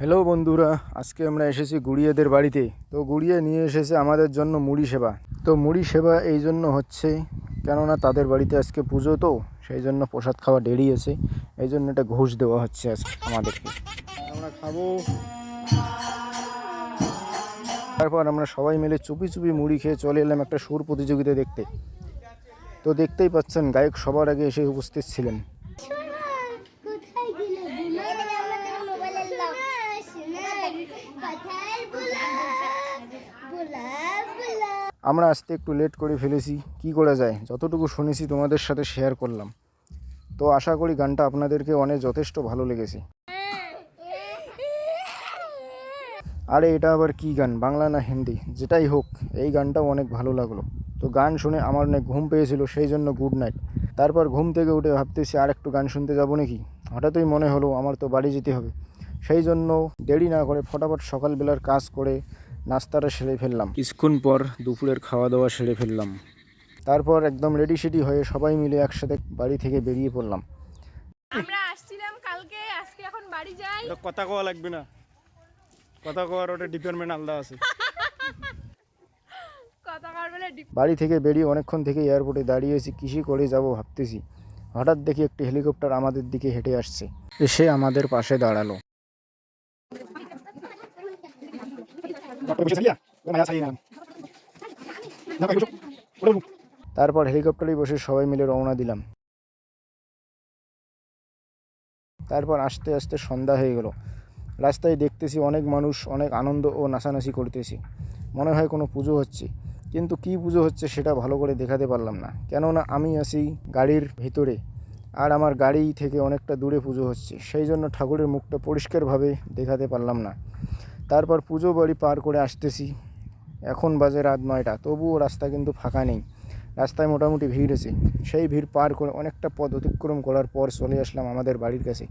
Hello বন্ধুরা, আজকে আমরা এসেছি গুড়িয়াদের বাড়িতে। তো গুড়িয়া নিয়ে এসেছে আমাদের জন্য মুড়ি সেবা। তো মুড়ি সেবা এই জন্য হচ্ছে কেননা তাদের বাড়িতে আজকে পুজো, তো সেই জন্য প্রসাদ খাওয়া দেরি আছে, এই জন্য এটা ঘুষ দেওয়া হচ্ছে আজকে আমাদেরকে। আমরা খাবো। তারপর আমরা সবাই মিলে চুপি চুপি মুড়ি খেয়ে চলে এলাম একটা সুর প্রতিযোগিতা দেখতে। তো দেখতেই পাচ্ছেন গায়ক সবার আগে এসে উপস্থিত ছিলেন। আমরা আসতে একটু লেট করে ফেলেছি, কি করা যায়, যতটুকু শুনেছি তোমাদের সাথে শেয়ার করলাম। তো আশা করি গানটা আপনাদেরকে অনেক যথেষ্ট ভালো লেগেছে। আরে এটা আবার কি গান, বাংলা না হিন্দি, যেটাই হোক এই গানটাও অনেক ভালো লাগলো। তো গান শুনে আমার অনেক ঘুম পেয়েছিল, সেই জন্য গুড নাইট। তারপর ঘুম থেকে উঠে ভাবতেছি আর একটু গান শুনতে যাবো নাকি। হঠাৎই মনে হলো আমার তো বাড়ি যেতে হবে, সেই জন্য দেরি না করে ফটাফট সকালবেলার কাজ করে নাস্তাটা সেরে ফেললাম। কিছুক্ষণ পর দুপুরের খাওয়া দাওয়া সেরে ফেললাম। তারপর একদম রেডি সেডি হয়ে সবাই মিলে একসাথে বাড়ি থেকে বেরিয়ে পড়লাম। আমরা আসছিলাম কালকে, আজকে এখন বাড়ি যাই। কথা কওয়া লাগবে না, কথা কওয়ার ওটা ডিপার্টমেন্ট আলাদা আছে। বাড়ি থেকে বেরিয়ে অনেকক্ষণ থেকে এয়ারপোর্টে দাঁড়িয়েছি, কৃষি করে যাব ভাবতেছি। হঠাৎ দেখি একটি হেলিকপ্টার আমাদের দিকে হেঁটে আসছে, এসে আমাদের পাশে দাঁড়ালো। তারপর হেলিকপ্টারে বসে সবাই মিলে রওনা দিলাম। তারপর আস্তে আস্তে সন্ধ্যা হয়ে গেল। রাস্তায় দেখতেছি অনেক মানুষ অনেক আনন্দ ও নাচানাচি করতেছে, মনে হয় কোনো পুজো হচ্ছে। কিন্তু কি পুজো হচ্ছে সেটা ভালো করে দেখাতে পারলাম না, কেননা আমি আছি গাড়ির ভিতরে, আর আমার গাড়ি থেকে অনেকটা দূরে পুজো হচ্ছে, সেই জন্য ঠাকুরের মুখটা পরিষ্কারভাবে দেখাতে পারলাম না। তারপর পুজো বাড়ি পার করে আসতেছি, এখন বাজে রাত 9টা, তবুও রাস্তা কিন্তু ফাঁকা নেই। রাস্তায় মোটামুটি ভিড় আছে, সেই ভিড় পার করে অনেকটা পথ অতিক্রম করার পর চলে আসলাম আমাদের বাড়ির কাছে।